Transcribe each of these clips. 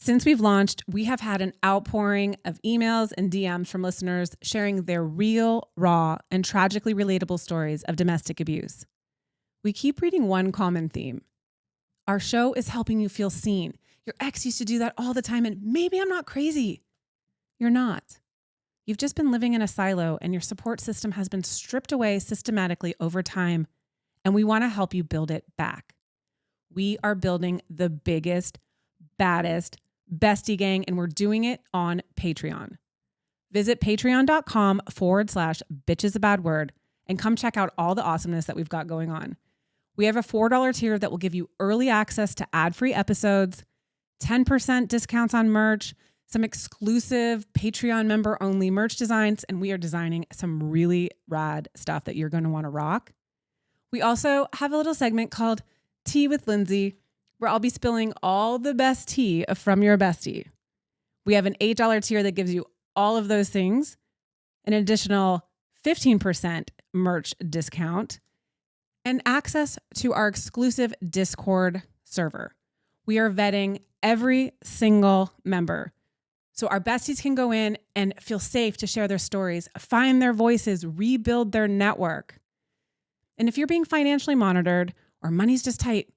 Since we've launched, we have had an outpouring of emails and DMs from listeners sharing their real, raw, and tragically relatable stories of domestic abuse. We keep reading one common theme. Our show is helping you feel seen. Your ex used to do that all the time, and maybe I'm not crazy. You're not. You've just been living in a silo, and your support system has been stripped away systematically over time, and we want to help you build it back. We are building the biggest, baddest, bestie gang, and we're doing it on Patreon. Visit patreon.com/bitchesabadword and come check out all the awesomeness that we've got going on. We have a $4 tier that will give you early access to ad-free episodes, 10% discounts on merch, some exclusive Patreon member-only merch designs, and we are designing some really rad stuff that you're going to want to rock. We also have a little segment called Tea with Lindsay, where I'll be spilling all the best tea from your bestie. We have an $8 tier that gives you all of those things, an additional 15% merch discount, and access to our exclusive Discord server. We are vetting every single member, so our besties can go in and feel safe to share their stories, find their voices, rebuild their network. And if you're being financially monitored or money's just tight,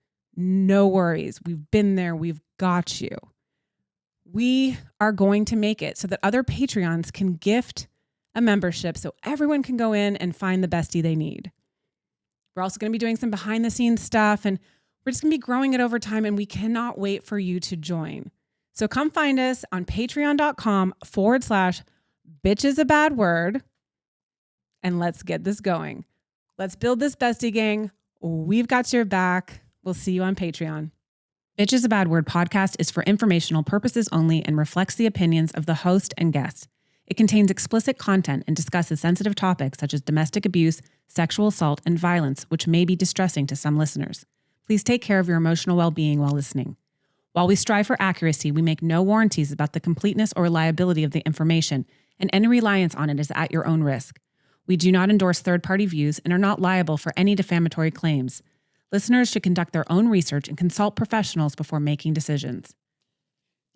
no worries. We've been there. We've got you. We are going to make it so that other Patreons can gift a membership so everyone can go in and find the bestie they need. We're also going to be doing some behind the scenes stuff, and we're just going to be growing it over time, and we cannot wait for you to join. So come find us on patreon.com/bitchesabadword, and let's get this going. Let's build this bestie gang. We've got your back. We'll see you on Patreon. Bitch is a Bad Word podcast is for informational purposes only and reflects the opinions of the host and guests. It contains explicit content and discusses sensitive topics such as domestic abuse, sexual assault, and violence, which may be distressing to some listeners. Please take care of your emotional well-being while listening. While we strive for accuracy, we make no warranties about the completeness or reliability of the information, and any reliance on it is at your own risk. We do not endorse third-party views and are not liable for any defamatory claims. Listeners should conduct their own research and consult professionals before making decisions.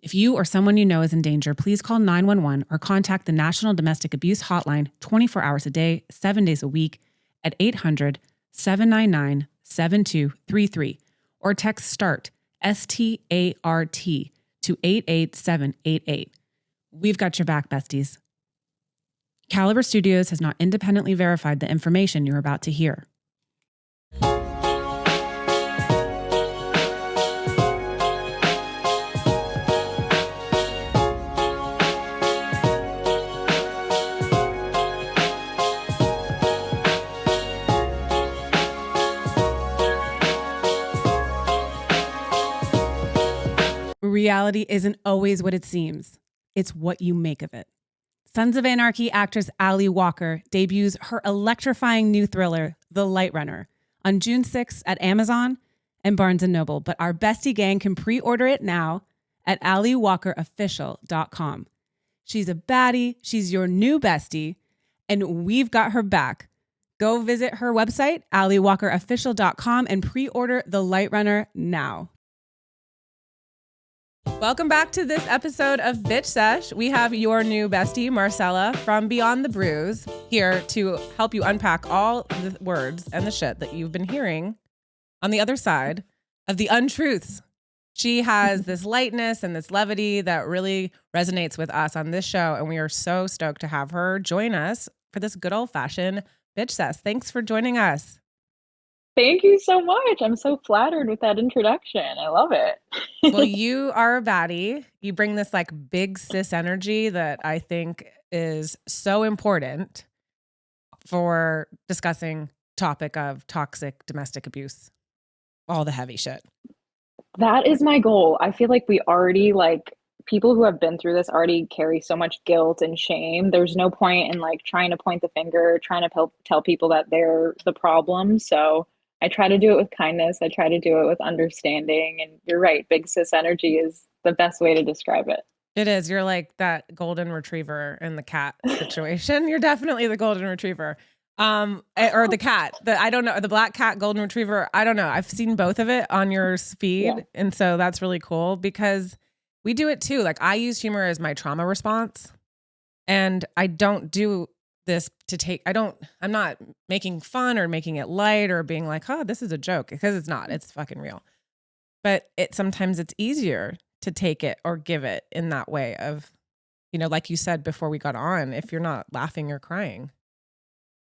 If you or someone you know is in danger, please call 911 or contact the National Domestic Abuse Hotline 24 hours a day, 7 days a week at 800-799-7233 or text START, S-T-A-R-T, to 88788. We've got your back, besties. Caliber Studios has not independently verified the information you're about to hear. Reality isn't always what it seems. It's what you make of it. Sons of Anarchy actress Ali Walker debuts her electrifying new thriller, The Light Runner, on June 6th at Amazon and Barnes & Noble. But our bestie gang can pre-order it now at aliwalkerofficial.com. She's a baddie. She's your new bestie, and we've got her back. Go visit her website, aliwalkerofficial.com, and pre-order The Light Runner now. Welcome back to this episode of Bitch Sesh. We have your new bestie, Marcela, from Beyond the Bruise, here to help you unpack all the words and the shit that you've been hearing on the other side of the untruths. She has this lightness and this levity that really resonates with us on this show, and we are so stoked to have her join us for this good old-fashioned Bitch Sesh. Thanks for joining us. Thank you so much. I'm so flattered with that introduction. I love it. Well, you are a baddie. You bring this like big sis energy that I think is so important for discussing topic of toxic domestic abuse, all the heavy shit. That is my goal. I feel like we already people who have been through this already carry so much guilt and shame. There's no point in trying to point the finger, trying to tell people that they're the problem. So I try to do it with kindness. I try to do it with understanding. And you're right. Big sis energy is the best way to describe it. It is. You're like that golden retriever in the cat situation. You're definitely the golden retriever. Or the cat. I don't know. The black cat, golden retriever. I don't know. I've seen both of it on your feed. Yeah. And so that's really cool because We do it too. Like I use humor as my trauma response. And I don't do this to I'm not making fun or making it light or being like, oh, this is a joke, because it's not. It's fucking real. But sometimes it's easier to take it or give it in that way of, like you said before we got on, if you're not laughing or crying.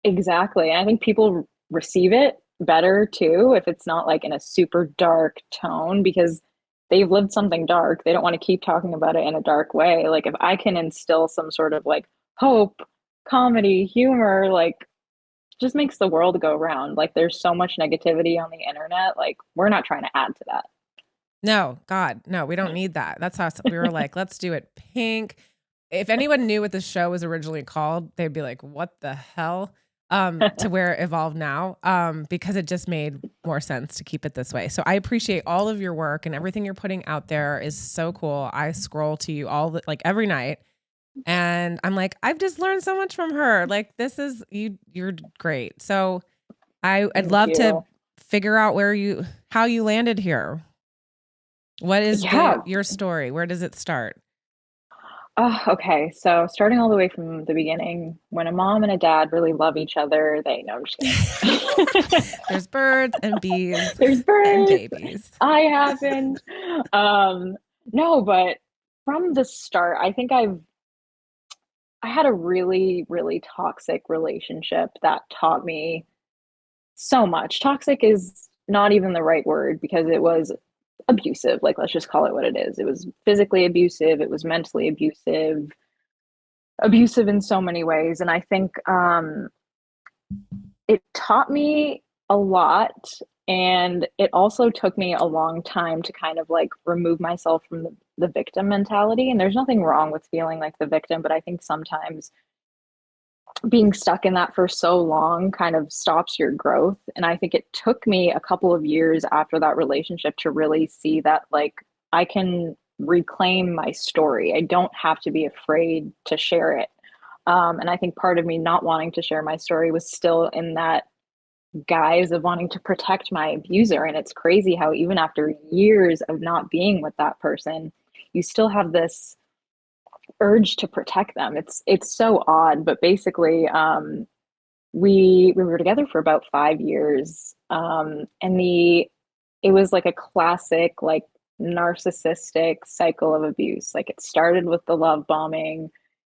Exactly. And I think people receive it better too if it's not like in a super dark tone because they've lived something dark. They don't want to keep talking about it in a dark way. Like if I can instill some sort of like hope, comedy, humor, like just makes the world go round. Like there's so much negativity on the internet. Like we're not trying to add to that. No, God, no, we don't need that. That's us. We were like, let's do it pink. If anyone knew what the show was originally called, they'd be like, what the hell? To where it evolved now, because it just made more sense to keep it this way. So I appreciate all of your work, and everything you're putting out there is so cool. I scroll to you every night, and I'm like, I've just learned so much from her. Like you're great. So I'd Thank love to you. figure out how you landed here. What is Yeah. your story? Where does it start? Oh, okay. So starting all the way from the beginning, when a mom and a dad really love each other, no, I'm just kidding. There's birds and bees There's and birds. babies. I happened. No, but from the start, I had a really, really toxic relationship that taught me so much. Toxic is not even the right word because it was abusive. Like, let's just call it what it is. It was physically abusive, it was mentally abusive, abusive in so many ways. And I think it taught me a lot. And it also took me a long time to kind of like remove myself from the victim mentality. And there's nothing wrong with feeling like the victim, but I think sometimes being stuck in that for so long kind of stops your growth. And I think it took me a couple of years after that relationship to really see that, like, I can reclaim my story. I don't have to be afraid to share it. And I think part of me not wanting to share my story was still in that guise of wanting to protect my abuser. And it's crazy how, even after years of not being with that person, you still have this urge to protect them. It's so odd, but basically, we were together for about 5 years, and it was like a classic like narcissistic cycle of abuse. Like it started with the love bombing.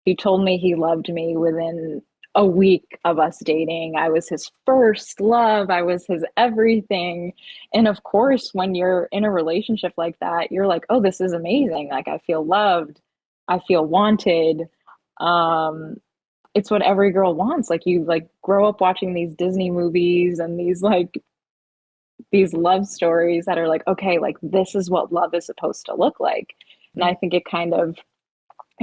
He told me he loved me within a week of us dating. I was his first love. I was his everything. And of course, when you're in a relationship like that, you're like, oh, this is amazing. Like I feel loved. I feel wanted. Um, it's what every girl wants. Like you like grow up watching these Disney movies and these love stories that are like, okay, like this is what love is supposed to look like. And I think it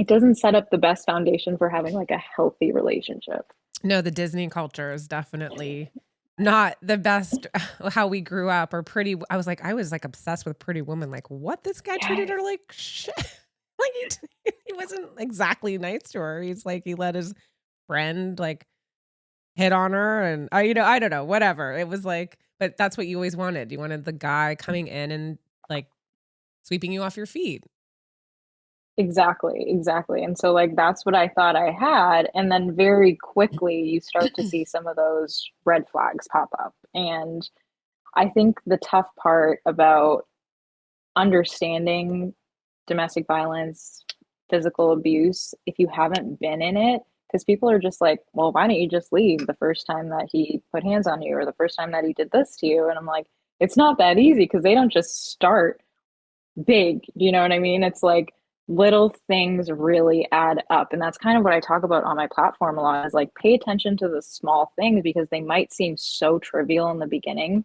doesn't set up the best foundation for having like a healthy relationship. No, the Disney culture is definitely not the best. How we grew up, or I was like obsessed with Pretty Woman. Like, what, this guy treated Yes. her like shit. Like he wasn't exactly nice to her. He's like, he let his friend like hit on her, and I don't know, whatever. It was like, but that's what you always wanted. You wanted the guy coming in and like sweeping you off your feet. Exactly, exactly. And so like that's what I thought I had. And then very quickly you start to see some of those red flags pop up. And I think the tough part about understanding domestic violence, physical abuse, if you haven't been in it, because people are just like, well, why don't you just leave the first time that he put hands on you or the first time that he did this to you? And I'm like, it's not that easy because they don't just start big. Do you know what I mean? It's like little things really add up. And that's kind of what I talk about on my platform a lot is like pay attention to the small things because they might seem so trivial in the beginning,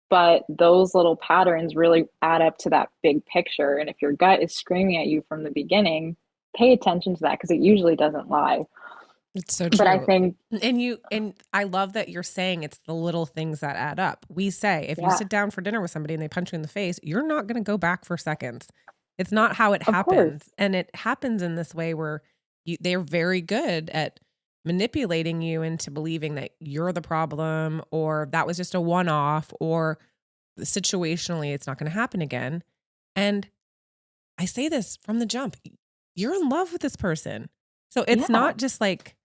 but those little patterns really add up to that big picture. And if your gut is screaming at you from the beginning, pay attention to that because it usually doesn't lie. It's so But I true. think, And I love that you're saying it's the little things that add up. We say if you yeah, sit down for dinner with somebody and they punch you in the face, you're not going to go back for seconds. It's not how it of course. happens. And it happens in this way where they're very good at manipulating you into believing that you're the problem, or that was just a one-off, or situationally it's not going to happen again. And I say this from the jump. You're in love with this person. So it's Yeah, not just like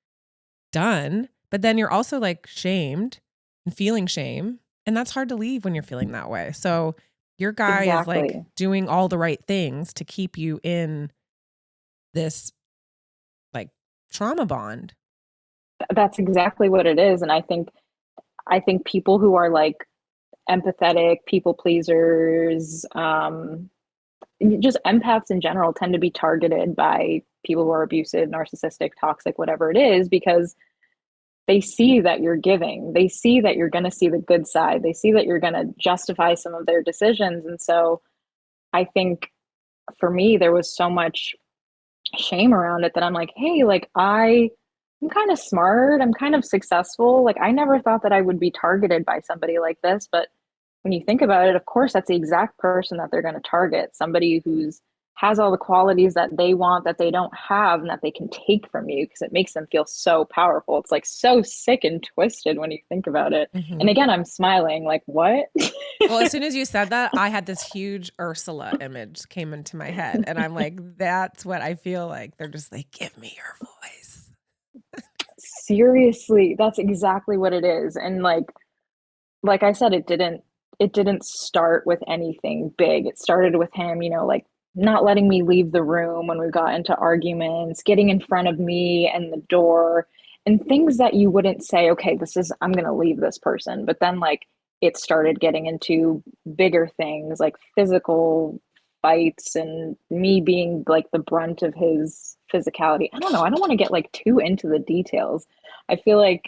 done, but then you're also like shamed and feeling shame. And that's hard to leave when you're feeling that way. So your guy is like exactly. doing all the right things to keep you in this like trauma bond. That's exactly what it is. And I think people who are like empathetic, people pleasers, just empaths in general tend to be targeted by people who are abusive, narcissistic, toxic, whatever it is, because they see that you're giving. They see that you're going to see the good side. They see that you're going to justify some of their decisions. And so I think for me, there was so much shame around it that I'm like, hey, like I'm kind of smart. I'm kind of successful. Like I never thought that I would be targeted by somebody like this, but when you think about it, of course, that's the exact person that they're going to target. Somebody who's has all the qualities that they want that they don't have and that they can take from you because it makes them feel so powerful. It's like so sick and twisted when you think about it. And Mhm. again, I'm smiling like, what? Well, as soon as you said that, I had this huge Ursula image came into my head. And I'm like, that's what I feel like. They're just like, give me your voice. Seriously, that's exactly what it is. And like I said, it didn't start with anything big. It started with him, like not letting me leave the room when we got into arguments, getting in front of me and the door, and things that you wouldn't say, okay, I'm going to leave this person. But then like it started getting into bigger things like physical fights and me being like the brunt of his physicality. I don't know. I don't want to get like too into the details. I feel like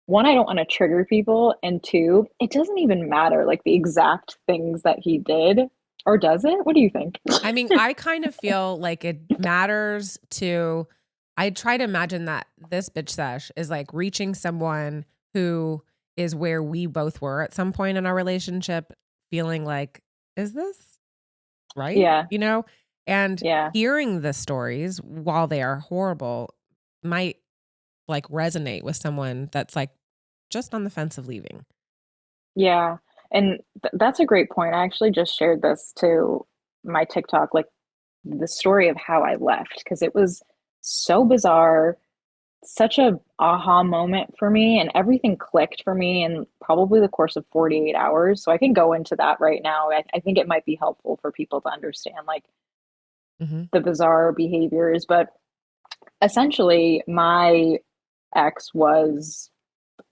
one, I don't want to trigger people, and two, it doesn't even matter like the exact things that he did, or does it? What do you think? I mean, I kind of feel like it matters to, I try to imagine that this bitch Sesh is like reaching someone who is where we both were at some point in our relationship, feeling like, is this right? Yeah, And yeah, hearing the stories while they are horrible might like resonate with someone that's like just on the fence of leaving. yeah. And that's a great point. I actually just shared this to my TikTok, like the story of how I left, because it was so bizarre, such a aha moment for me, and everything clicked for me in probably the course of 48 hours. So I can go into that right now. I think it might be helpful for people to understand like Hmm. the bizarre behaviors, but essentially my ex was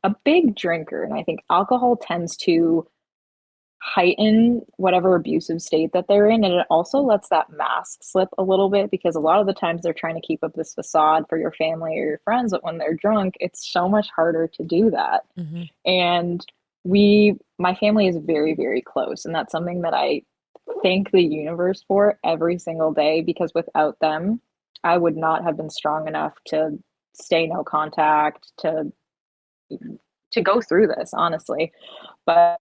a big drinker, and I think alcohol tends to heighten whatever abusive state that they're in, and it also lets that mask slip a little bit because a lot of the times they're trying to keep up this facade for your family or your friends, but when they're drunk it's so much harder to do that. Hmm. And my family is very, very close, and that's something that I thank the universe for every single day, because without them I would not have been strong enough to stay no contact, to go through this, honestly. But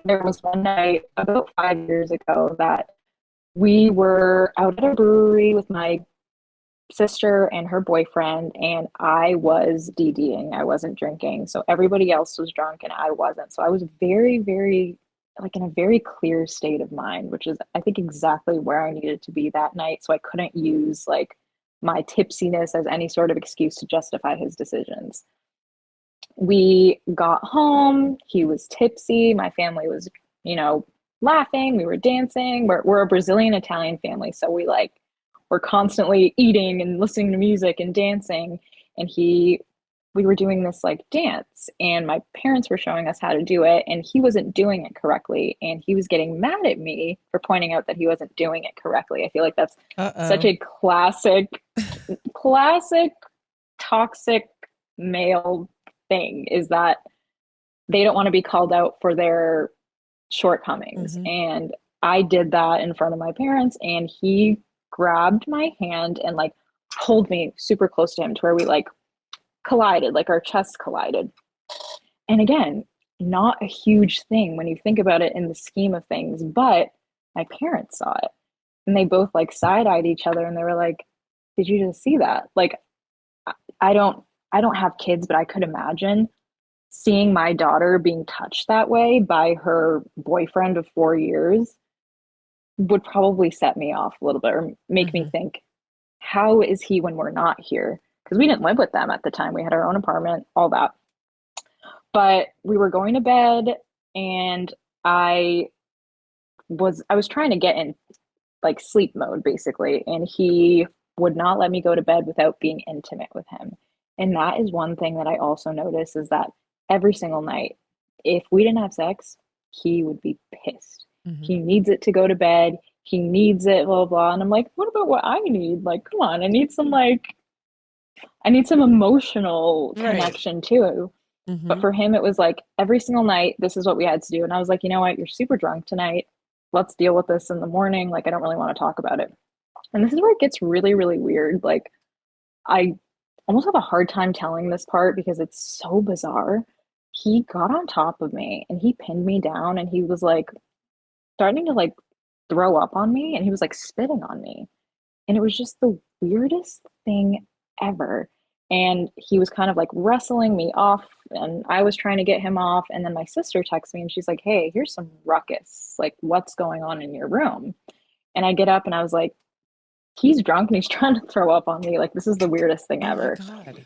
there was one night about 5 years ago that we were out at a brewery with my sister and her boyfriend, and I was DDing. I wasn't drinking. So everybody else was drunk and I wasn't. So I was very, very, like in a very clear state of mind, which is, I think, exactly where I needed to be that night. So I couldn't use like my tipsiness as any sort of excuse to justify his decisions. We got home. He was tipsy. My family was, laughing. We were dancing. We're a Brazilian Italian family. So we're constantly eating and listening to music and dancing. And we were doing this like dance, and my parents were showing us how to do it. And he wasn't doing it correctly. And he was getting mad at me for pointing out that he wasn't doing it correctly. I feel like that's such Uh-oh. a classic toxic male thing, is that they don't want to be called out for their shortcomings. Hmm. And I did that in front of my parents, and he grabbed my hand and like pulled me super close to him to where we like collided, like our chests collided. And again, not a huge thing when you think about it in the scheme of things, but my parents saw it and they both like side-eyed each other and they were like, "Did you just see that?" Like I don't I don't have kids, but I could imagine seeing my daughter being touched that way by her boyfriend of 4 years. would probably set me off a little bit or make me Hmm. think, how is he when we're not here? Because we didn't live with them at the time. We had our own apartment, all that. But we were going to bed and I I was trying to get in like sleep mode basically, and he would not let me go to bed without being intimate with him. And that is one thing that I also notice is that every single night, if we didn't have sex, he would be pissed. Hmm. He needs it to go to bed. He needs it, blah, blah, blah. And I'm like, what about what I need? Like, come on, I need some emotional Right. connection too. But Hmm. for him, it was like every single night, this is what we had to do. And I was like, you know what? You're super drunk tonight. Let's deal with this in the morning. Like, I don't really want to talk about it. And this is where it gets really, really weird. Like, I almost have a hard time telling this part because it's so bizarre. He got on top of me and he pinned me down and he was like starting to like throw up on me and he was like spitting on me. And it was just the weirdest thing ever. And he was kind of like wrestling me off, and I was trying to get him off. And then my sister texts me and she's like, hey, here's some ruckus. Like, what's going on in your room? And I get up and I was like, he's drunk and he's trying to throw up on me. Like, this is the weirdest thing Oh my ever. God.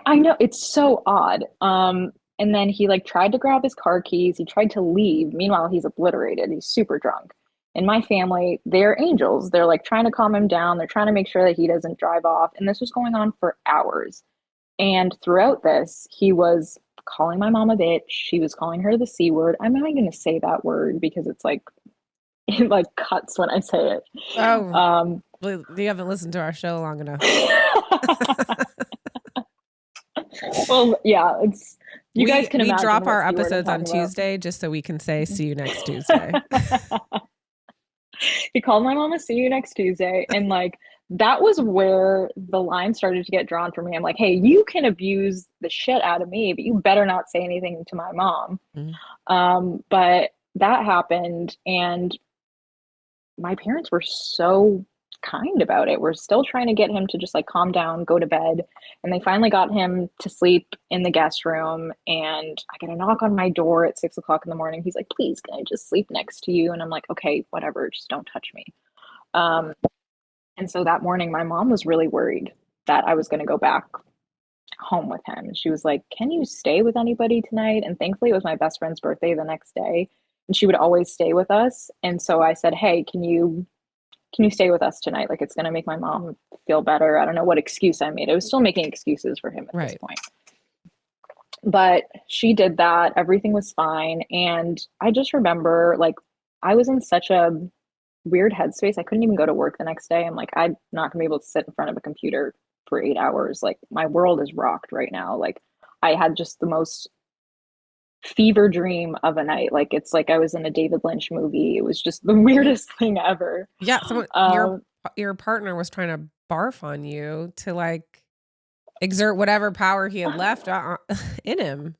I know it's so odd. And then he like tried to grab his car keys. He tried to leave. Meanwhile, he's obliterated. He's super drunk. In my family, they're angels. They're like trying to calm him down. They're trying to make sure that he doesn't drive off. And this was going on for hours. And throughout this, he was calling my mom a bitch. He was calling her the C word. I'm not going to say that word because it's like, it like cuts when I say it. Oh, Um, well, you haven't listened to our show long enough. well, yeah, it's, you guys We can we imagine drop what our C word I'm episodes on talking about. Tuesday just so we can say see you next Tuesday. He called my mom a see you next Tuesday. And like, that was where the line started to get drawn for me. I'm like, hey, you can abuse the shit out of me, but you better not say anything to my mom. Mhm. But that happened. And my parents were so kind about it. We're still trying to get him to just like calm down, go to bed. And they finally got him to sleep in the guest room. And I get a knock on my door at 6 o'clock in the morning. He's like, please, can I just sleep next to you? And I'm like, okay, whatever, just don't touch me. Um, and so that morning, my mom was really worried that I was going to go back home with him. She was like, can you stay with anybody tonight? And thankfully, it was my best friend's birthday the next day. And she would always stay with us. And so I said, hey, can you stay with us tonight? Like, it's going to make my mom feel better. I don't know what excuse I made. I was still making excuses for him at this Right. point. But she did that. Everything was fine. And I just remember, like, I was in such a weird headspace. I couldn't even go to work the next day. I'm like, I'm not going to be able to sit in front of a computer for 8 hours. Like, my world is rocked right now. Like, I had just the most fever dream of a night. Like, it's like I was in a David Lynch movie. It was just the weirdest thing ever. Yeah, someone Um, your partner was trying to barf on you to like exert whatever power he had left in him.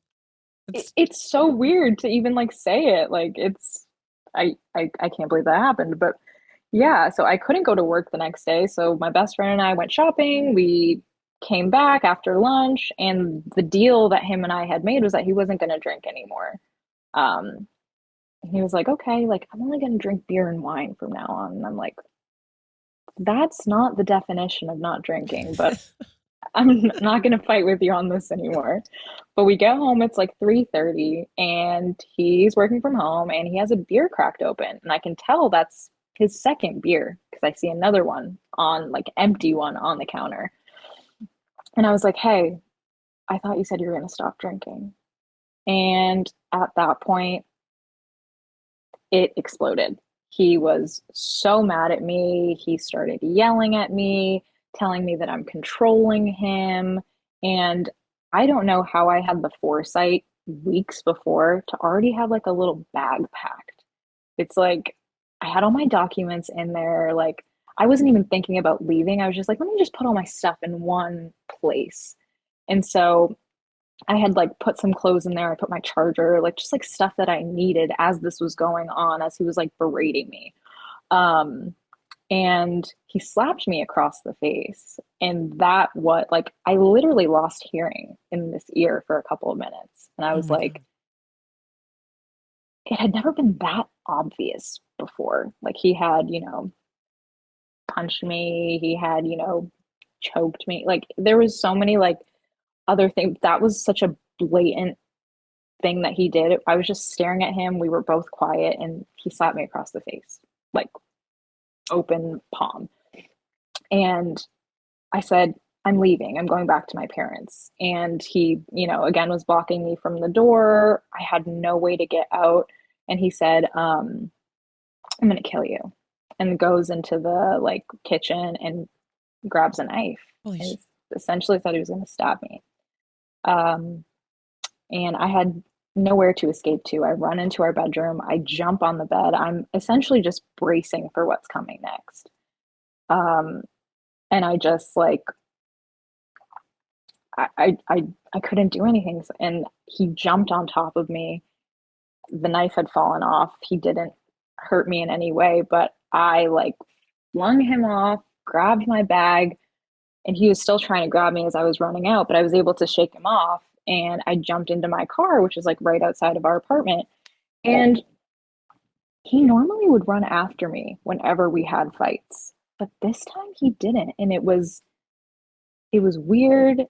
It's it's so weird to even like say it. Like it's I can't believe that happened. But yeah, so I couldn't go to work the next day. So my best friend and I went shopping. We came back after lunch, and the deal that him and I had made was that he wasn't going to drink anymore. Um, he was like, okay, like I'm only going to drink beer and wine from now on. And I'm like, that's not the definition of not drinking, but I'm not going to fight with you on this anymore. But we get home, it's like 3:30 and he's working from home and he has a beer cracked open and I can tell that's his second beer because I see another one on like empty one on the counter. And I was like, "Hey, I thought you said you were going to stop drinking." And at that point, it exploded. He was so mad at me. He started yelling at me, telling me that I'm controlling him. And I don't know how I had the foresight weeks before to already have like a little bag packed. It's like I had all my documents in there. Like I wasn't even thinking about leaving. I was just like, let me just put all my stuff in one place. And so I had like put some clothes in there. I put my charger, like just like stuff that I needed as this was going on, as he was like berating me. Um, and he slapped me across the face. And that what like I literally lost hearing in this ear for a couple of minutes. And I oh was my like, God. it had never been that obvious before. Like he had, punched me, he had, choked me. Like there was so many like other things. That was such a blatant thing that he did. I was just staring at him. We were both quiet and he slapped me across the face, like open palm. And I said, I'm leaving. I'm going back to my parents. And he, again was blocking me from the door. I had no way to get out. And he said, I'm going to kill you. And goes into the like kitchen and grabs a knife. And essentially thought he was going to stab me. And I had nowhere to escape to. I run into our bedroom. I jump on the bed. I'm essentially just bracing for what's coming next. And I just like, I couldn't do anything. And he jumped on top of me. The knife had fallen off. He didn't hurt me in any way, but I like flung him off, grabbed my bag, and he was still trying to grab me as I was running out, but I was able to shake him off. And I jumped into my car, which is like right outside of our apartment. And he normally would run after me whenever we had fights, but this time he didn't. And it was weird.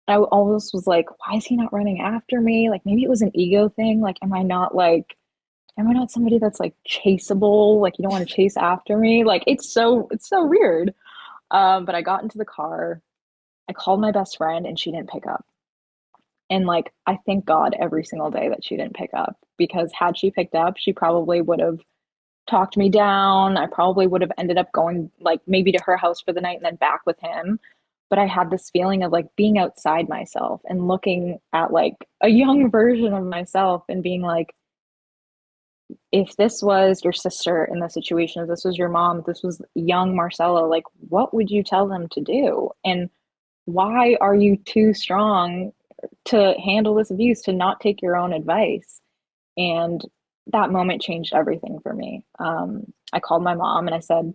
I almost was like, why is he not running after me? Like maybe it was an ego thing. Like, am I not somebody that's like chaseable? Like you don't want to chase after me. Like it's so weird. But I got into the car. I called my best friend and she didn't pick up. And like, I thank God every single day that she didn't pick up, because had she picked up, she probably would have talked me down. I probably would have ended up going like maybe to her house for the night and then back with him. But I had this feeling of like being outside myself and looking at like a young version of myself and being like, if this was your sister in the situation, if this was your mom, if this was young Marcela, like what would you tell them to do? And why are you too strong to handle this abuse, to not take your own advice? And that moment changed everything for me. I called my mom and I said,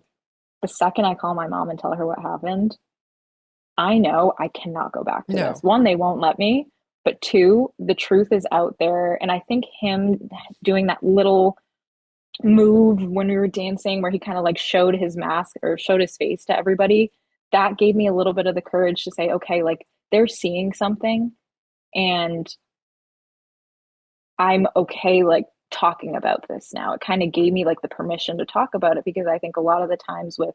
the second I call my mom and tell her what happened, I know I cannot go back to this. One, they won't let me, but two, the truth is out there. And I think him doing that little move when we were dancing where he kind of like showed his mask or showed his face to everybody, that gave me a little bit of the courage to say, okay, like they're seeing something and I'm okay like talking about this now. It kind of gave me like the permission to talk about it, because I think a lot of the times with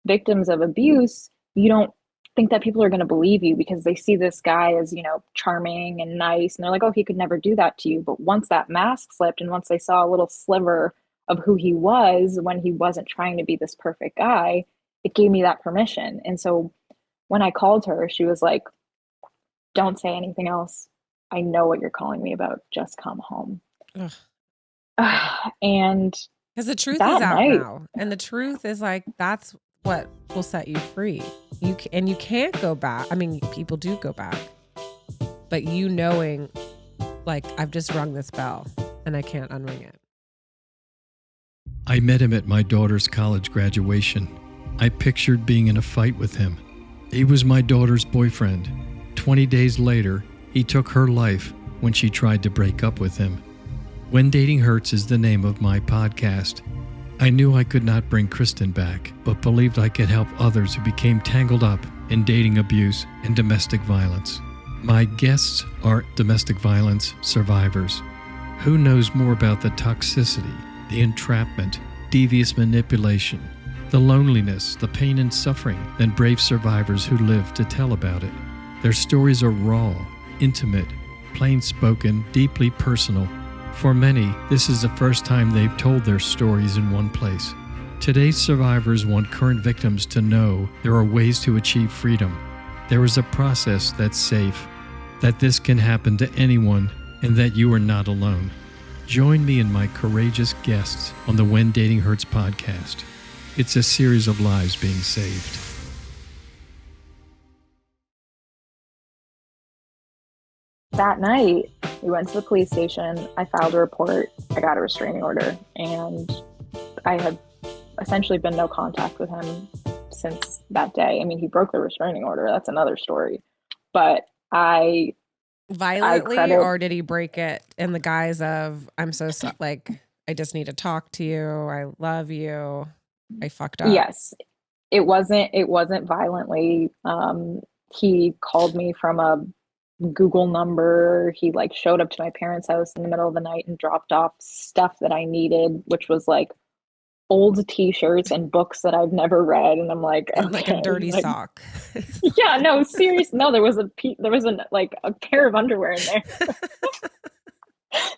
victims of abuse, you don't think that people are going to believe you because they see this guy as, charming and nice. And they're like, oh, he could never do that to you. But once that mask slipped and once they saw a little sliver of who he was when he wasn't trying to be this perfect guy, it gave me that permission. And so when I called her, she was like, don't say anything else. I know what you're calling me about. Just come home. And because the truth is out now. And the truth is like, that's what will set you free. You can't go back. I mean, people do go back, but knowing like, I've just rung this bell and I can't unring it. I met him at my daughter's college graduation. I pictured being in a fight with him. He was my daughter's boyfriend. 20 days later, he took her life when she tried to break up with him. When Dating Hurts is the name of my podcast. I knew I could not bring Kristen back, but believed I could help others who became tangled up in dating abuse and domestic violence. My guests are domestic violence survivors. Who knows more about the toxicity, the entrapment, devious manipulation, the loneliness, the pain and suffering than brave survivors who live to tell about it? Their stories are raw, intimate, plain-spoken, deeply personal. For many, this is the first time they've told their stories in one place. Today's survivors want current victims to know there are ways to achieve freedom. There is a process that's safe, that this can happen to anyone, and that you are not alone. Join me and my courageous guests on the When Dating Hurts podcast. It's a series of lives being saved. That night, we went to the police station. I filed a report. I got a restraining order. And I have essentially been no contact with him since that day. I mean, he broke the restraining order. That's another story. But violently, or did he break it in the guise of, I'm so like, I just need to talk to you. I love you. I fucked up. Yes. It wasn't violently. He called me from a Google number. He like showed up to my parents' house in the middle of the night and dropped off stuff that I needed, which was like old t-shirts and books that I've never read. And I'm like, And like a okay, dirty like, sock. yeah, no, seriously. No, there was like a pair of underwear in there.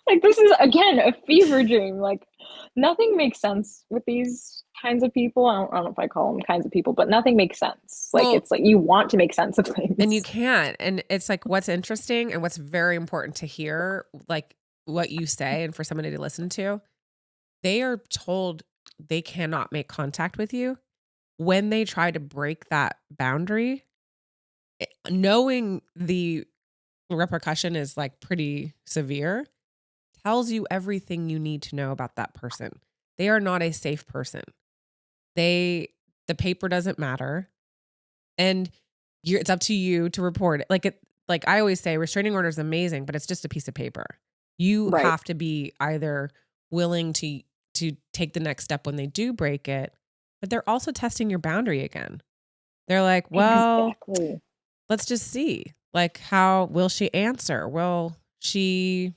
Like this is again a fever dream. Like nothing makes sense with these kinds of people. I don't know if I call them kinds of people, but nothing makes sense. Like Well, it's like you want to make sense of things. And you can't. And it's like what's interesting and what's very important to hear, like what you say and for somebody to listen to, they are told they cannot make contact with you. When they try to break that boundary, knowing the repercussion is like pretty severe, tells you everything you need to know about that person. They are not a safe person. The paper doesn't matter. And it's up to you to report it. Like I always say, restraining order is amazing, but it's just a piece of paper. You Right. have to be either willing to take the next step when they do break it, but they're also testing your boundary again. They're like, well, Exactly. let's just see. Like, how will she answer? Will she?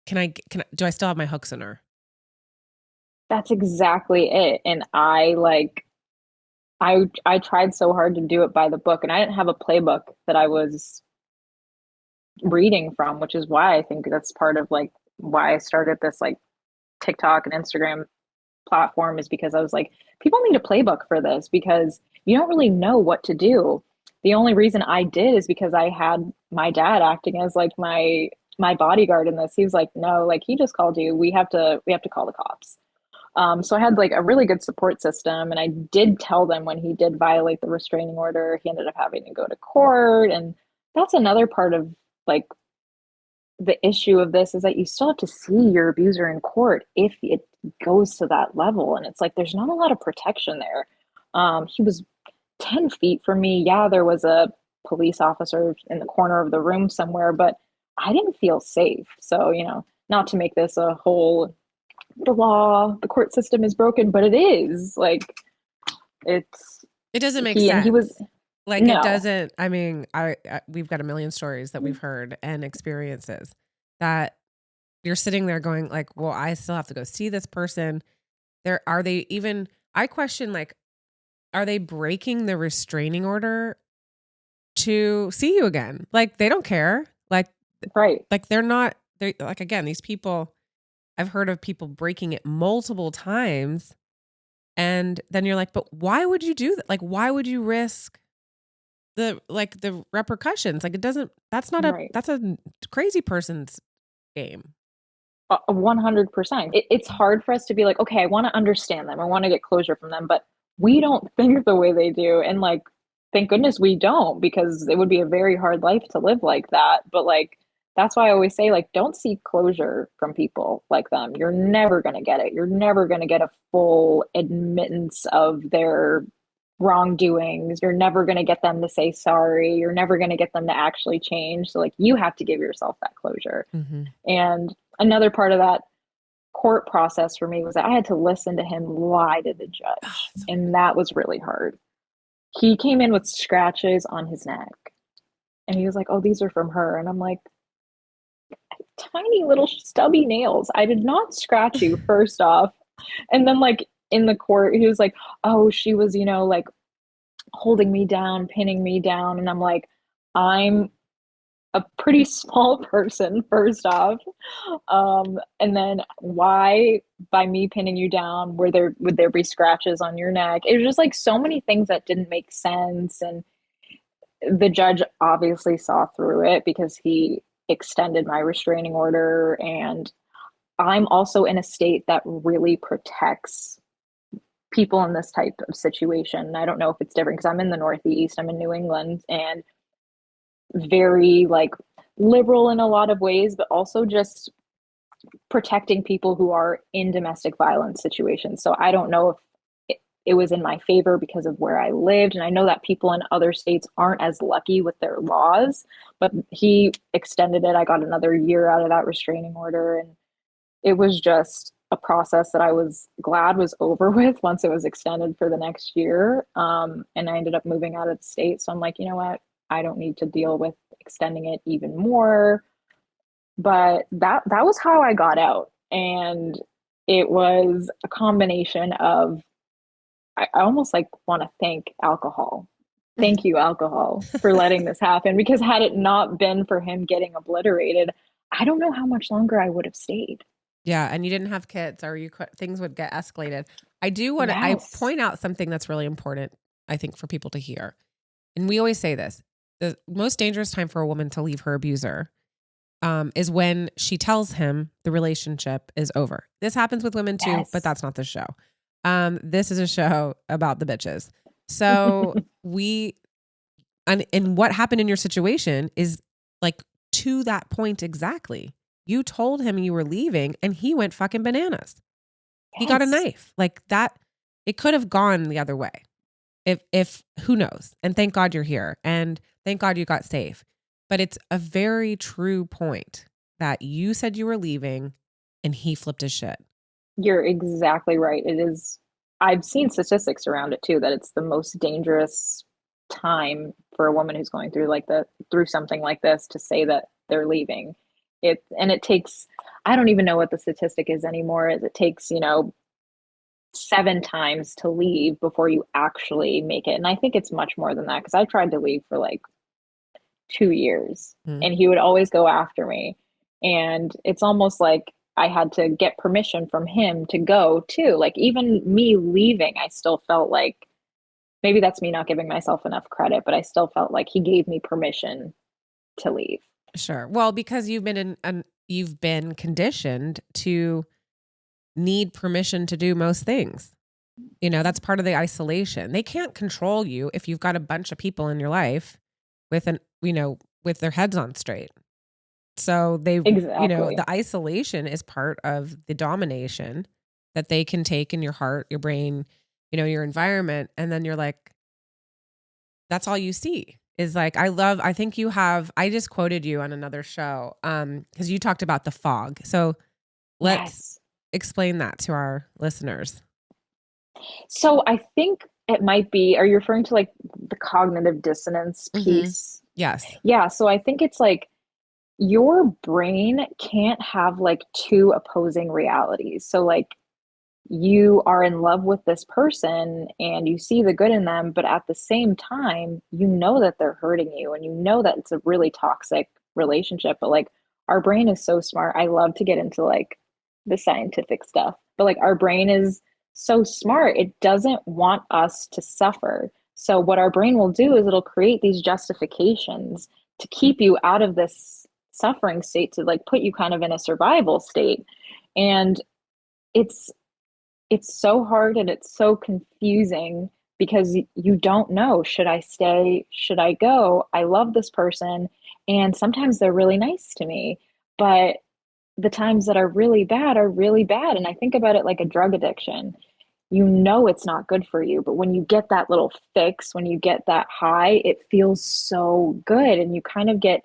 Do I still have my hooks in her? That's exactly it. And I tried so hard to do it by the book, and I didn't have a playbook that I was reading from, which is why I think that's part of like why I started this like TikTok and Instagram platform, is because I was like, people need a playbook for this because you don't really know what to do. The only reason I did is because I had my dad acting as like my bodyguard in this. He was like, no, like he just called you. We have to call the cops. So I had like a really good support system, and I did tell them when he did violate the restraining order, he ended up having to go to court. And that's another part of like the issue of this, is that you still have to see your abuser in court if it goes to that level. And it's like there's not a lot of protection there. He was 10 feet from me. Yeah, there was a police officer in the corner of the room somewhere, but I didn't feel safe. So, not to make this a whole the court system is broken, but it is like It doesn't make he sense. and he was Like no. it doesn't. I mean, we've got a million stories that we've heard and experiences that you're sitting there going like, well, I still have to go see this person. Are they even? I question like, are they breaking the restraining order to see you again? Like they don't care. Right. Like they're not. They're like again, these people. I've heard of people breaking it multiple times, and then you're like, but why would you do that? Like, why would you risk the repercussions? Like it doesn't. That's not Right. That's a crazy person's game. 100%. It's hard for us to be like, okay, I want to understand them. I want to get closure from them, but we don't think the way they do. And like, thank goodness we don't, because it would be a very hard life to live like that. But like, that's why I always say, like, don't seek closure from people like them. You're never going to get it. You're never going to get a full admittance of their wrongdoings. You're never going to get them to say sorry. You're never going to get them to actually change. So like, you have to give yourself that closure. Mm-hmm. And another part of that court process for me was that I had to listen to him lie to the judge. And that was really hard. He came in with scratches on his neck. And he was like, oh, these are from her. And I'm like, tiny little stubby nails. I did not scratch you, first off. And then like in the court, he was like, oh, she was, like holding me down, pinning me down. And I'm like, I'm a pretty small person, first off. And then why, by me pinning you down, would there be scratches on your neck? It was just like so many things that didn't make sense. And the judge obviously saw through it because he extended my restraining order. And I'm also in a state that really protects people in this type of situation. I don't know if it's different because I'm in the Northeast, I'm in New England, and very like liberal in a lot of ways, but also just protecting people who are in domestic violence situations. So I don't know if it was in my favor because of where I lived. And I know that people in other states aren't as lucky with their laws, but he extended it. I got another year out of that restraining order. And it was just a process that I was glad was over with once it was extended for the next year. And I ended up moving out of the state. So I'm like, you know what? I don't need to deal with extending it even more. But that was how I got out. And it was a combination of I almost like want to thank alcohol. Thank you, alcohol, for letting this happen. Because had it not been for him getting obliterated, I don't know how much longer I would have stayed. Yeah, and you didn't have kids, or things would get escalated. I do want to I Yes. point out something that's really important, I think, for people to hear. And we always say this: the most dangerous time for a woman to leave her abuser is when she tells him the relationship is over. This happens with women too, but Yes. that's not the show. This is a show about the bitches. So and what happened in your situation is like to that point exactly. You told him you were leaving and he went fucking bananas. He got a Yes. knife like that. It could have gone the other way. If who knows? And thank God you're here. And thank God you got safe. But it's a very true point that you said you were leaving and he flipped his shit. You're exactly right. It is, I've seen statistics around it too, that it's the most dangerous time for a woman who's going through through something like this to say that they're leaving. It takes, I don't even know what the statistic is anymore. It takes, 7 times to leave before you actually make it. And I think it's much more than that because I tried to leave for like 2 years and he would always go after me. And it's almost like I had to get permission from him to go too. Like even me leaving, I still felt like maybe that's me not giving myself enough credit, but I still felt like he gave me permission to leave. Sure. Well, because you've been conditioned to need permission to do most things. That's part of the isolation. They can't control you if you've got a bunch of people in your life with with their heads on straight. So Exactly. the isolation is part of the domination that they can take in your heart, your brain, your environment. And then you're like, that's all you see is like, I think I just quoted you on another show. Cause you talked about the fog. So let's explain that to our listeners. So I think it might be, are you referring to like the cognitive dissonance piece? Yes. Yeah. So I think it's like your brain can't have like two opposing realities. So like you are in love with this person and you see the good in them, but at the same time, you know that they're hurting you and you know that it's a really toxic relationship. But like our brain is so smart. I love to get into like the scientific stuff, but like our brain is so smart. It doesn't want us to suffer. So what our brain will do is it'll create these justifications to keep you out of this suffering state, to like put you kind of in a survival state. And it's it's so hard and it's so confusing because you don't know, should I stay, should I go? I love this person and sometimes they're really nice to me, but the times that are really bad are really bad. And I think about it like a drug addiction. You know it's not good for you, but when you get that little fix, when you get that high, it feels so good and you kind of get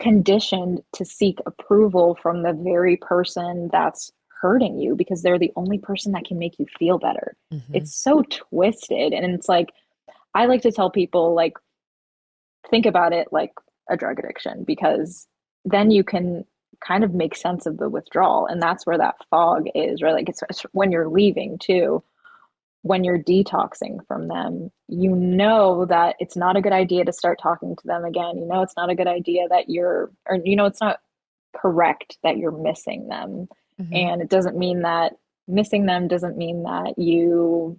conditioned to seek approval from the very person that's hurting you because they're the only person that can make you feel better. It's so twisted. And it's like, I like to tell people, like, think about it like a drug addiction because then you can kind of make sense of the withdrawal. And that's where that fog is, right? Like, it's when you're leaving too, when you're detoxing from them, you know that it's not a good idea to start talking to them again. You know, it's not a good idea that it's not correct that you're missing them. And it doesn't mean that missing them doesn't mean that you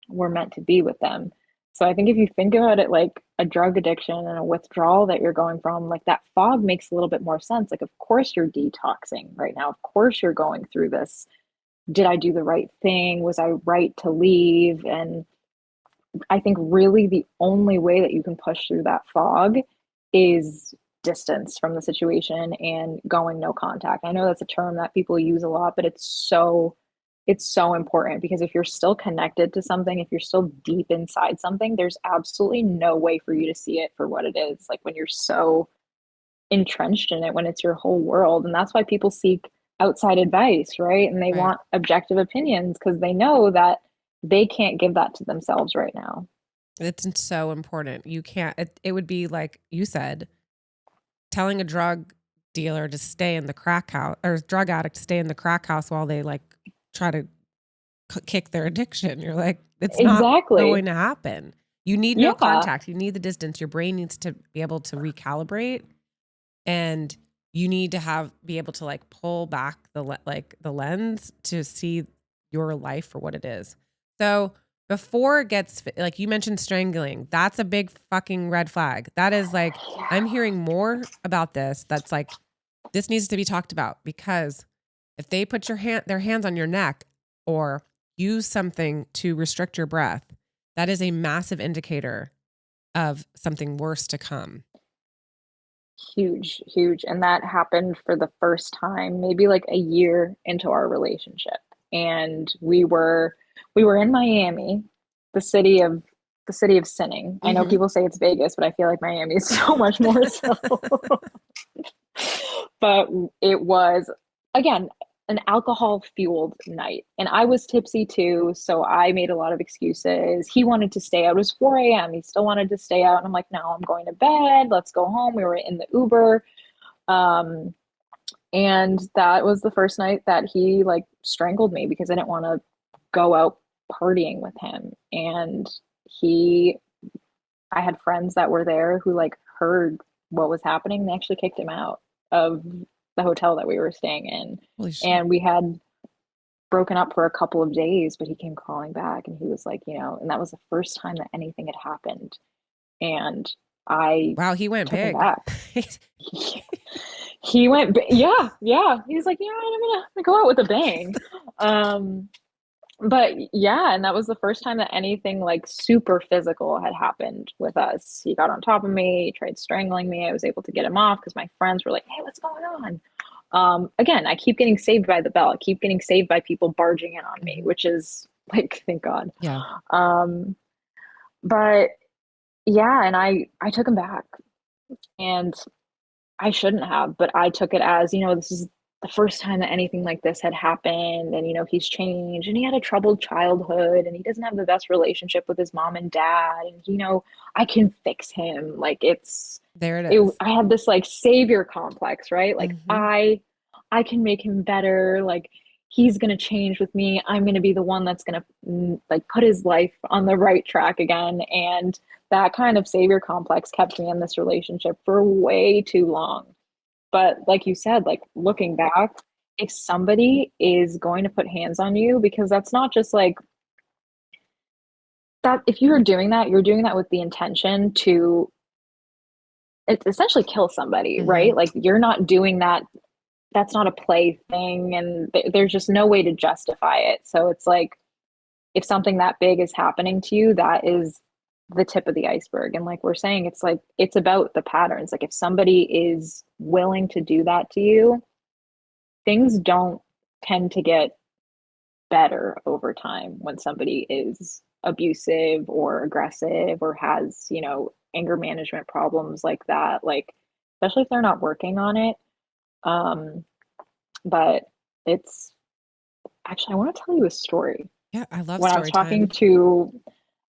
were meant to be with them. So I think if you think about it like a drug addiction and a withdrawal that you're going from, like that fog makes a little bit more sense. Like, of course you're detoxing right now. Of course you're going through this. Did I do the right thing? Was I right to leave? And I think really the only way that you can push through that fog is distance from the situation and going no contact. I know that's a term that people use a lot, but it's so important because if you're still connected to something, if you're still deep inside something, there's absolutely no way for you to see it for what it is. Like when you're so entrenched in it, when it's your whole world. And that's why people seek outside advice, right? And they Right. want objective opinions because they know that they can't give that to themselves right now. It's so important. You can't, it would be like you said, telling a drug dealer to stay in the crack house or drug addict to stay in the crack house while they like try to kick their addiction. You're like, it's not Exactly. going to happen. You need no Yeah. contact. You need the distance. Your brain needs to be able to recalibrate, and you need to be able to like pull back the lens to see your life for what it is. So before it gets, like you mentioned, strangling, that's a big fucking red flag. That is like, I'm hearing more about this. That's like, this needs to be talked about, because if they put their hands on your neck or use something to restrict your breath, that is a massive indicator of something worse to come. Huge, huge. And that happened for the first time, maybe like a year into our relationship. And we were in Miami, the city of sinning. I know people say it's Vegas, but I feel like Miami is so much more so. But it was, again, an alcohol fueled night. And I was tipsy too. So I made a lot of excuses. He wanted to stay out. It was 4 a.m. He still wanted to stay out. And I'm like, no, I'm going to bed. Let's go home. We were in the Uber. And that was the first night that he like strangled me because I didn't want to go out partying with him. And I had friends that were there who like heard what was happening. They actually kicked him out of the hotel that we were staying in. Holy shit. And we had broken up for a couple of days, but he came crawling back and he was like, and that was the first time that anything had happened. And wow, he went big. Back. He went, yeah. He was like, I'm gonna go out with a bang. But yeah, and that was the first time that anything like super physical had happened with us. He got on top of me, he tried strangling me. I was able to get him off because my friends were like, hey, what's going on? Again, I keep getting saved by the bell. I keep getting saved by people barging in on me, which is like, thank God. Yeah. But yeah, and I took him back, and I shouldn't have, but I took it as, this is the first time that anything like this had happened, and he's changed, and he had a troubled childhood, and he doesn't have the best relationship with his mom and dad, and I can fix him. Like there it is. I had this like savior complex, right? Like I can make him better. Like he's gonna change with me. I'm gonna be the one that's gonna like put his life on the right track again. And that kind of savior complex kept me in this relationship for way too long. But like you said, like looking back, if somebody is going to put hands on you, because that's not just like that, if you're doing that with the intention to essentially kill somebody, right? Like you're not doing that. That's not a play thing. And there's just no way to justify it. So it's like, if something that big is happening to you, that is the tip of the iceberg. And like we're saying, it's like, it's about the patterns. Like if somebody is willing to do that to you, things don't tend to get better over time when somebody is abusive or aggressive or has, anger management problems like that. Like, especially if they're not working on it. But it's actually, I want to tell you a story. Yeah, I love when I was talking to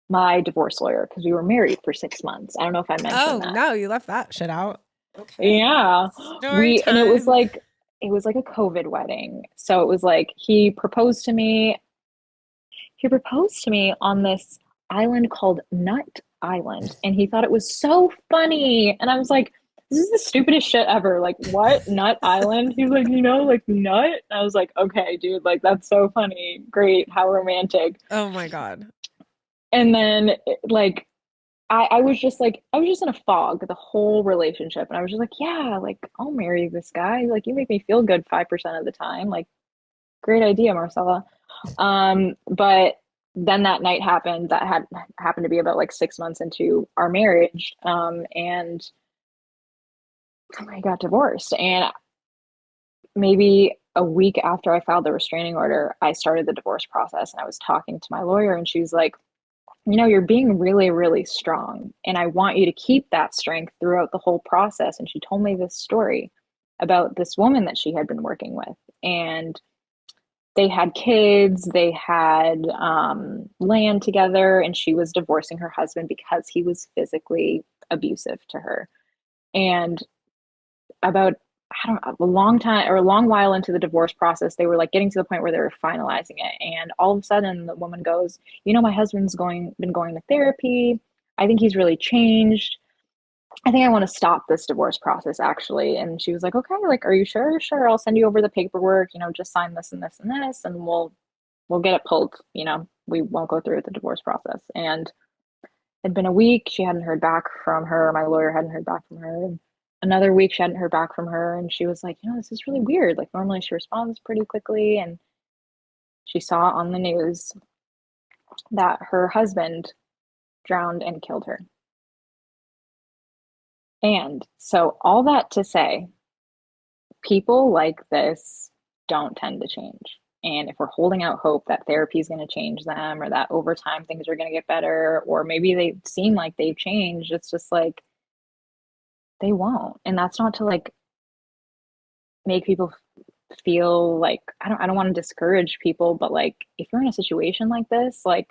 my divorce lawyer, because we were married for 6 months. I don't know if I mentioned that. Oh no, you left that shit out. Okay. Yeah. And it was like a COVID wedding. So it was like he proposed to me on this island called Nut Island, and he thought it was so funny. And I was like, this is the stupidest shit ever. Like, what? Nut Island? He's like, like nut? And I was like, okay, dude, like that's so funny. Great. How romantic. Oh my God. And then like I was just in a fog the whole relationship. And I was just like, yeah, like I'll marry this guy. Like you make me feel good 5% of the time. Like, great idea, Marcela. But then that night happened. That had happened to be about like 6 months into our marriage. And I got divorced. And maybe a week after I filed the restraining order, I started the divorce process, and I was talking to my lawyer, and she was like, you're being really, really strong, and I want you to keep that strength throughout the whole process. And she told me this story about this woman that she had been working with. and they had kids, they had land together, and she was divorcing her husband because he was physically abusive to her. And about, I don't know, a long time or a long while into the divorce process, they were like getting to the point where they were finalizing it. And all of a sudden the woman goes, my husband's been going to therapy. I think he's really changed. I think I want to stop this divorce process actually. And she was like, okay, like, are you sure? Sure. I'll send you over the paperwork, just sign this and this and this, and we'll get it pulled. We won't go through with the divorce process. And it'd been a week. She hadn't heard back from her. My lawyer hadn't heard back from her. And another week, she hadn't heard back from her. And she was like, this is really weird. Like, normally she responds pretty quickly. And she saw on the news that her husband drowned and killed her. And so all that to say, people like this don't tend to change. And if we're holding out hope that therapy is going to change them, or that over time things are going to get better, or maybe they seem like they've changed, it's just like they won't. And that's not to like make people feel like, I don't want to discourage people, but like if you're in a situation like this, like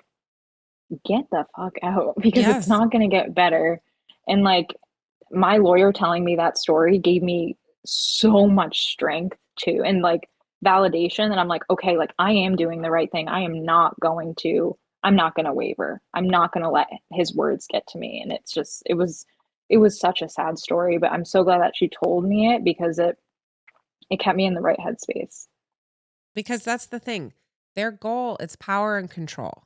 get the fuck out, because Yes. it's not going to get better. And like my lawyer telling me that story gave me so much strength too, and like validation that I'm like, okay, like I am doing the right thing. I'm not going to waver. I'm not going to let his words get to me. And it's just, it was such a sad story, but I'm so glad that she told me it, because it kept me in the right headspace. Because that's the thing. Their goal is power and control.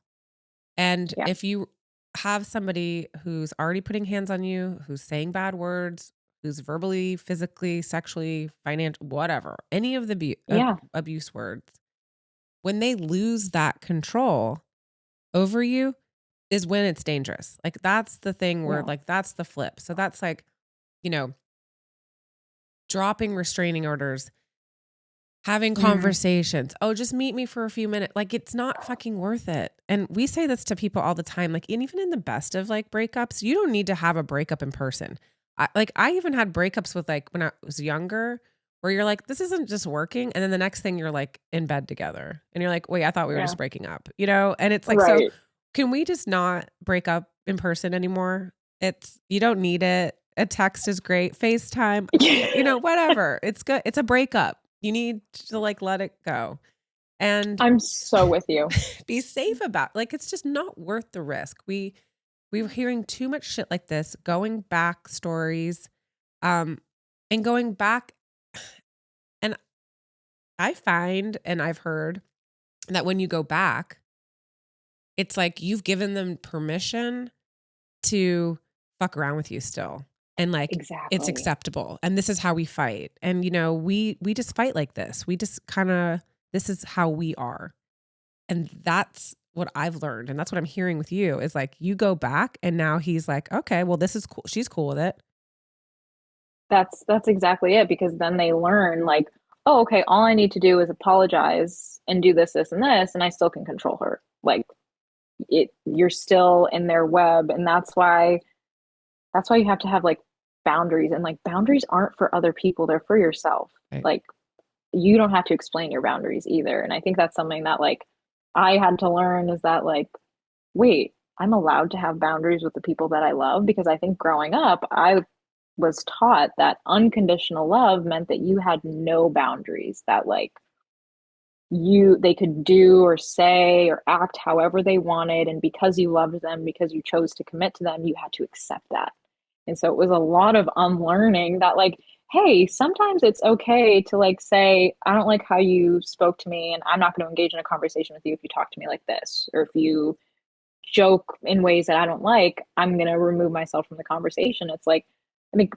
And Yeah. if you have somebody who's already putting hands on you, who's saying bad words, who's verbally, physically, sexually, financial, whatever, any of the abuse words, when they lose that control over you is when it's dangerous. Like that's the thing where like that's the flip. So that's like, dropping restraining orders, having conversations. Oh, just meet me for a few minutes. Like it's not fucking worth it. And we say this to people all the time. Like, and even in the best of like breakups, you don't need to have a breakup in person. I even had breakups with like when I was younger, where you're like, this isn't just working. And then the next thing you're like in bed together and you're like, wait, I thought we were just breaking up, And it's like, so can we just not break up in person anymore? You don't need it. A text is great. FaceTime, whatever. It's good. It's a breakup. You need to like let it go. And I'm so with you. Be safe about, like, it's just not worth the risk. We're hearing too much shit like this, going back stories, and going back. And I find, and I've heard that when you go back, it's like you've given them permission to fuck around with you still. And like, It's acceptable. And this is how we fight. And, we just fight like this. We just this is how we are. And that's what I've learned. And that's what I'm hearing with you is like, you go back and now he's like, okay, well, this is cool. She's cool with it. That's exactly it. Because then they learn like, oh, okay, all I need to do is apologize and do this, this, and this, and I still can control her. Like you're still in their web. And that's why you have to have like boundaries, and like boundaries aren't for other people. They're for yourself. Right. Like you don't have to explain your boundaries either. And I think that's something that like I had to learn, is that like, wait, I'm allowed to have boundaries with the people that I love. Because I think growing up, I was taught that unconditional love meant that you had no boundaries, that like they could do or say or act however they wanted. And because you loved them, because you chose to commit to them, you had to accept that. And so it was a lot of unlearning that like, hey, sometimes it's okay to like say, I don't like how you spoke to me, and I'm not going to engage in a conversation with you if you talk to me like this, or if you joke in ways that I don't like, I'm going to remove myself from the conversation. It's like, I think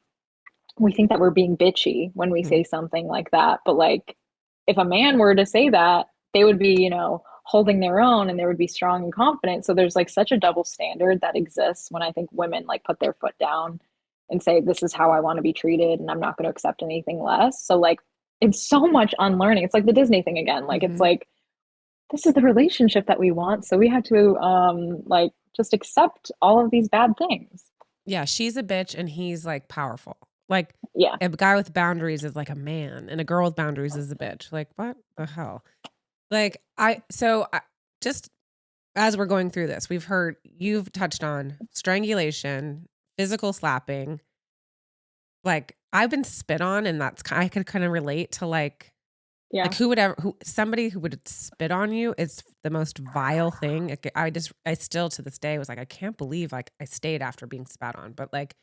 we think that we're being bitchy when we say something like that. But like, if a man were to say that, they would be, holding their own, and they would be strong and confident. So there's like such a double standard that exists when I think women like put their foot down and say, this is how I want to be treated, and I'm not going to accept anything less. So like, it's so much unlearning. It's like the Disney thing again. Like, it's like, this is the relationship that we want. So we have to like just accept all of these bad things. Yeah. She's a bitch and he's like powerful. Like Yeah. a guy with boundaries is like a man and a girl with boundaries is a bitch. Like, what the hell? Like, just as we're going through this, you've touched on strangulation, physical slapping. Like, I've been spit on, and I could kind of relate to like Yeah. somebody who would spit on you is the most vile thing. Like, I still to this day was like, I can't believe like I stayed after being spat on, but like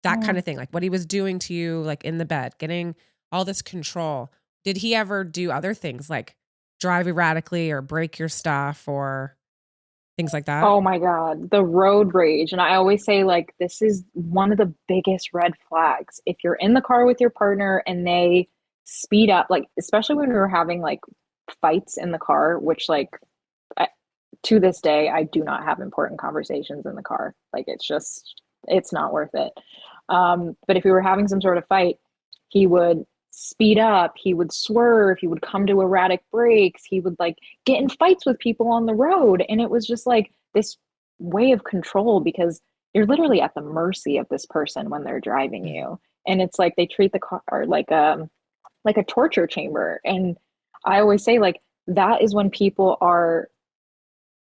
that kind of thing, like what he was doing to you, like in the bed, getting all this control. Did he ever do other things like drive erratically or break your stuff or things like that? Oh my God, the road rage. And I always say, like, this is one of the biggest red flags. If you're in the car with your partner and they speed up, like, especially when we were having like fights in the car, which, like, to this day, I do not have important conversations in the car. Like, it's not worth it. But if we were having some sort of fight, he would speed up, he would swerve, he would come to erratic brakes, he would like get in fights with people on the road. And it was just like this way of control because you're literally at the mercy of this person when they're driving you. And it's like they treat the car like a torture chamber. And I always say, like, that is when people are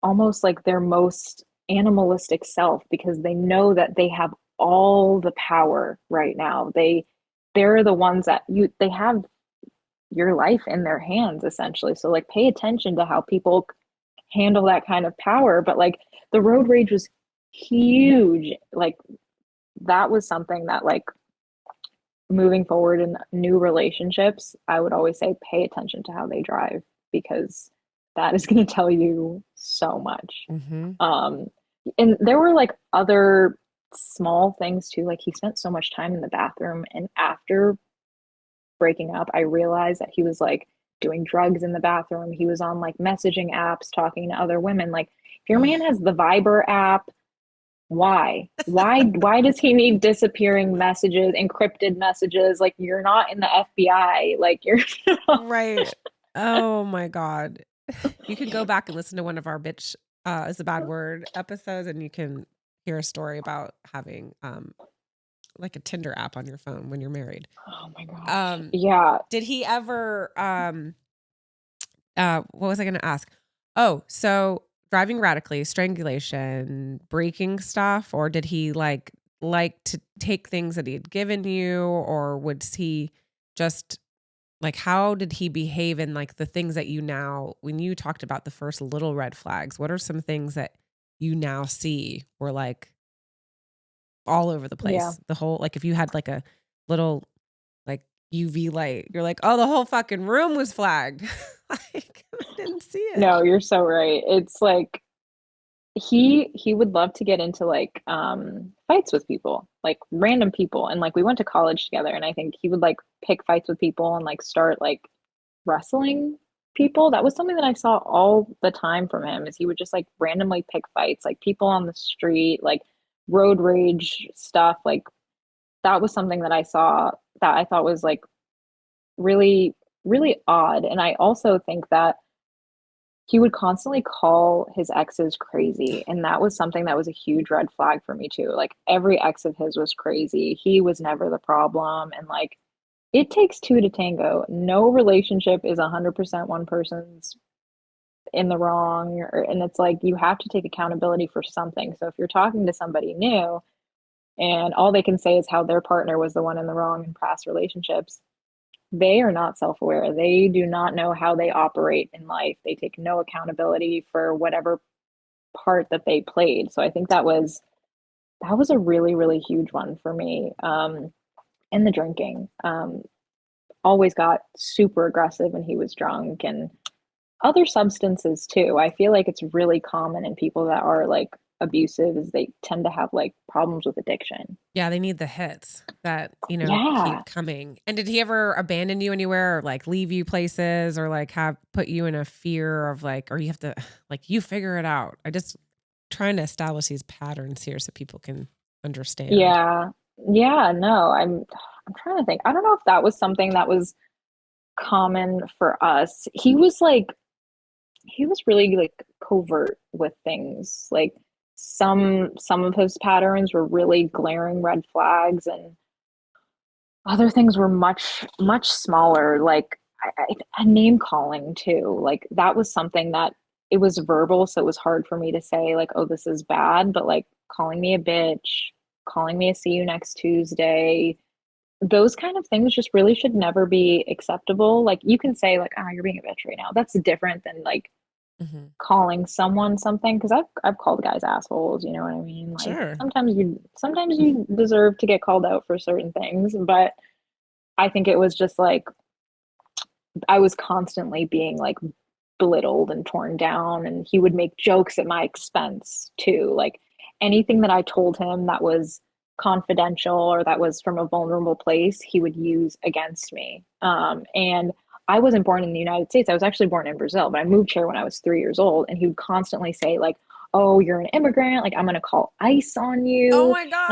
almost like their most animalistic self because they know that they have all the power right now. They're the ones that they have your life in their hands essentially. So like pay attention to how people handle that kind of power. But like the road rage was huge. Like that was something that, like, moving forward in new relationships, I would always say pay attention to how they drive because that is going to tell you so much. Mm-hmm. And there were like other small things too. Like he spent so much time in the bathroom, and after breaking up, I realized that he was like doing drugs in the bathroom. He was on like messaging apps talking to other women. Like if your man has the Viber app, why does he need disappearing messages, encrypted messages? Like you're not in the FBI. Like you're Right. Oh my God. You can go back and listen to one of our bitch is a bad word episodes, and you can hear a story about having like a Tinder app on your phone when you're married. Oh my gosh. Yeah. Did he ever what was I gonna ask? Oh, so driving radically, strangulation, breaking stuff, or did he like to take things that he had given you, or would he just like how did he behave in like the things that you now, when you talked about the first little red flags, what are some things that you now see were like all over the place? Yeah. The whole, like if you had like a little like UV light, you're like, oh, the whole fucking room was flagged. Like I didn't see it. No, you're so right. It's like he would love to get into like fights with people, like random people. And like we went to college together, and I think he would like pick fights with people and like start like wrestling people. That was something that I saw all the time from him, is he would just like randomly pick fights, like people on the street, like road rage stuff. Like that was something that I saw that I thought was like really, really odd. And I also think that he would constantly call his exes crazy. And that was something that was a huge red flag for me too. Like every ex of his was crazy. He was never the problem. And like it takes two to tango. No relationship is 100% one person's in the wrong. And it's like you have to take accountability for something. So if you're talking to somebody new and all they can say is how their partner was the one in the wrong in past relationships, they are not self-aware. They do not know how they operate in life. They take no accountability for whatever part that they played. So I think that was a really, really huge one for me. And the drinking. Always got super aggressive when he was drunk, and other substances too. I feel like it's really common in people that are like abusive is they tend to have like problems with addiction. Yeah, they need the hits that, Yeah. keep coming. And did he ever abandon you anywhere or like leave you places or like have put you in a fear of like, or you have to like, you figure it out? I just trying to establish these patterns here so people can understand. Yeah. Yeah, no. I'm trying to think. I don't know if that was something that was common for us. He was really like covert with things. Like some of his patterns were really glaring red flags, and Other things were much, much smaller, like name calling too. Like that was something that it was verbal, so it was hard for me to say like, oh, this is bad, but like calling me a bitch, calling me a see you next Tuesday, those kind of things just really should never be acceptable. Like you can say like, oh, you're being a bitch right now. That's different than like Mm-hmm. calling someone something, because I've called guys assholes, you know what I mean? Like Sure. sometimes you deserve to get called out for certain things, but I think it was just like I was constantly being like belittled and torn down, and he would make jokes at my expense too. Like anything that I told him that was confidential or that was from a vulnerable place, he would use against me. And I wasn't born in the United States. I was actually born in Brazil, but I moved here when I was 3 years old. And he would constantly say, like, "Oh, you're an immigrant. Like, I'm gonna call ICE on Oh you." my And God.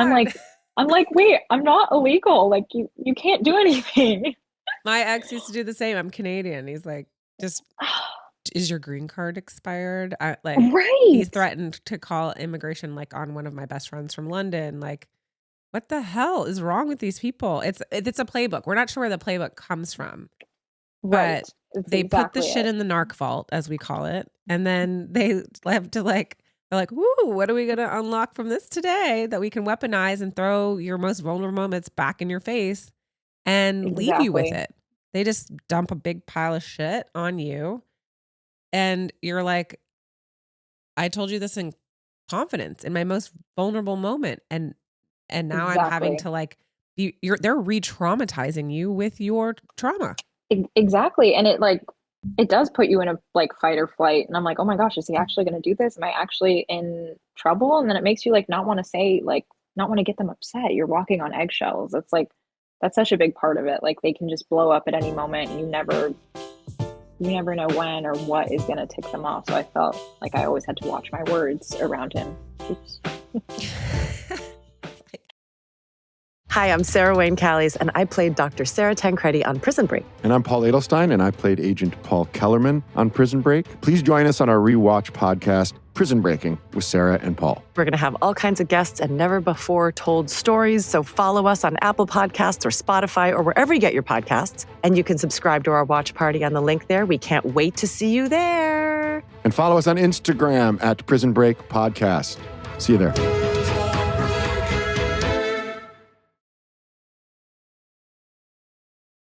I'm like, wait, I'm not illegal. Like, you can't do anything. My ex used to do the same. I'm Canadian. He's like, just, is your green card expired? Like, he Right. threatened to call immigration like on one of my best friends from London. Like, what the hell is wrong with these people? It's a playbook. We're not sure where the playbook comes from, Right. but That's they put the exactly shit it. in the narc vault, as we call it, and then they have to like, they're like, "Woo, what are we gonna unlock from this today that we can weaponize and throw your most vulnerable moments back in your face and leave you with Exactly. it?" They just dump a big pile of shit on you, and you're like, "I told you this in confidence in my most vulnerable moment, and now I'm having Exactly. to like, they're re-traumatizing you with your trauma." Exactly. And it does put you in a like fight or flight. And I'm like, oh my gosh, is he actually going to do this? Am I actually in trouble? And then it makes you like not want to say, like, not want to get them upset. You're walking on eggshells. It's like, that's such a big part of it. Like they can just blow up at any moment. You never know when or what is going to tick them off. So I felt like I always had to watch my words around him. Oops. Hi, I'm Sarah Wayne Callies, and I played Dr. Sarah Tancredi on Prison Break. And I'm Paul Edelstein, and I played Agent Paul Kellerman on Prison Break. Please join us on our rewatch podcast, Prison Breaking, with Sarah and Paul. We're going to have all kinds of guests and never-before-told stories, so follow us on Apple Podcasts or Spotify or wherever you get your podcasts. And you can subscribe to our watch party on the link there. We can't wait to see you there. And follow us on Instagram at Prison Break Podcast. See you there.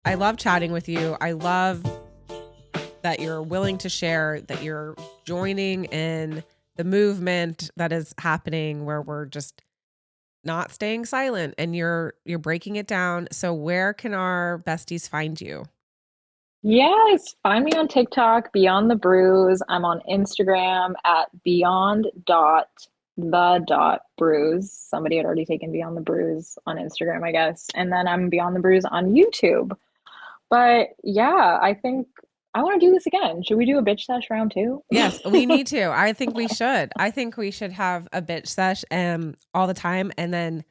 I love chatting with you. I love that you're willing to share, that you're joining in the movement that is happening where we're just not staying silent and you're breaking it down. So where can our besties find you? Yes, find me on TikTok, Beyond the Bruise. I'm on Instagram at beyond.the.bruise. Somebody had already taken Beyond the Bruise on Instagram, I guess. And then I'm Beyond the Bruise on YouTube. But yeah, I think I want to do this again. Should we do a bitch sesh round 2? Yes, we need to. I think we should. I think we should have a bitch sesh all the time. And then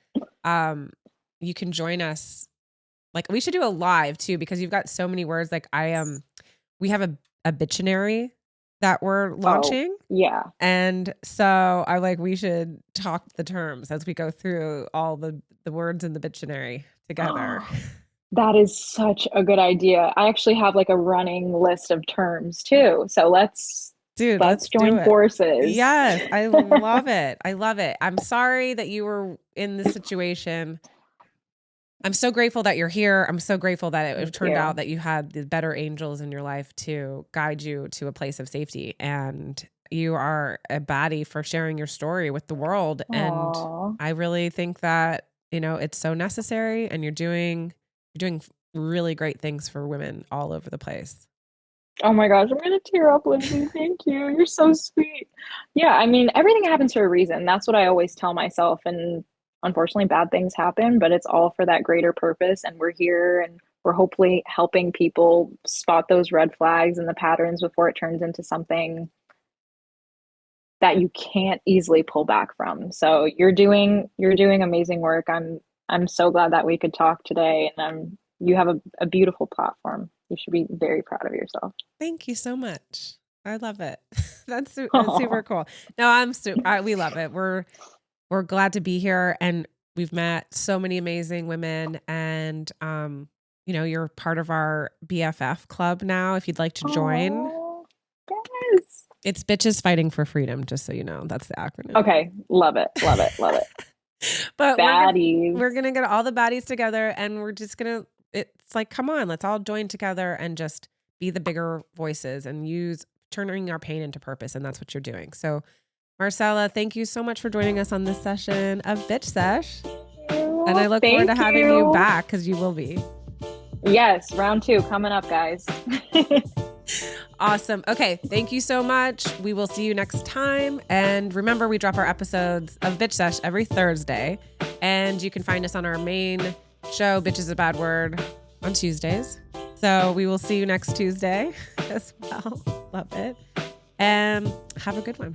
you can join us. Like we should do a live too, because you've got so many words. Like we have a bitchinary that we're launching. Oh, yeah. And so I like, we should talk the terms as we go through all the words in the bitchinary together. That is such a good idea. I actually have like a running list of terms too. So let's let's join forces. Yes, I love it. I love it. I'm sorry that you were in this situation. I'm so grateful that you're here. I'm so grateful that it turned out that you had the better angels in your life to guide you to a place of safety. And you are a baddie for sharing your story with the world. Aww. And I really think that, it's so necessary, and you're doing really great things for women all over the place. Oh my gosh, I'm going to tear up, Lindsay. Thank you. You're so sweet. Yeah, I mean, everything happens for a reason. That's what I always tell myself. And unfortunately, bad things happen, but it's all for that greater purpose. And we're here and we're hopefully helping people spot those red flags and the patterns before it turns into something that you can't easily pull back from. So you're doing amazing work. I'm so glad that we could talk today, and you have a beautiful platform. You should be very proud of yourself. Thank you so much. I love it. That's super cool. No, we love it. We're glad to be here. And We've met so many amazing women, and you're part of our BFF club now. If you'd like to join, yes. It's Bitches Fighting for Freedom. Just so you know, that's the acronym. Okay, love it. But baddies. we're gonna get all the baddies together, and we're just gonna. It's like, come on, let's all join together and just be the bigger voices and use turning our pain into purpose, and that's what you're doing. So, Marcela, thank you so much for joining us on this session of Bitch Sesh. And I look forward to having you back, because you will be. Yes, round 2 coming up, guys. Awesome. Okay, thank you so much. We will see you next time. And remember, we drop our episodes of Bitch Sesh every Thursday. And you can find us on our main show, Bitch is a Bad Word, on Tuesdays. So we will see you next Tuesday as well. Love it. And have a good one.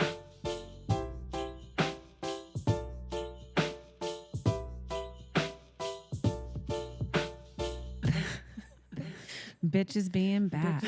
Bitches being bad.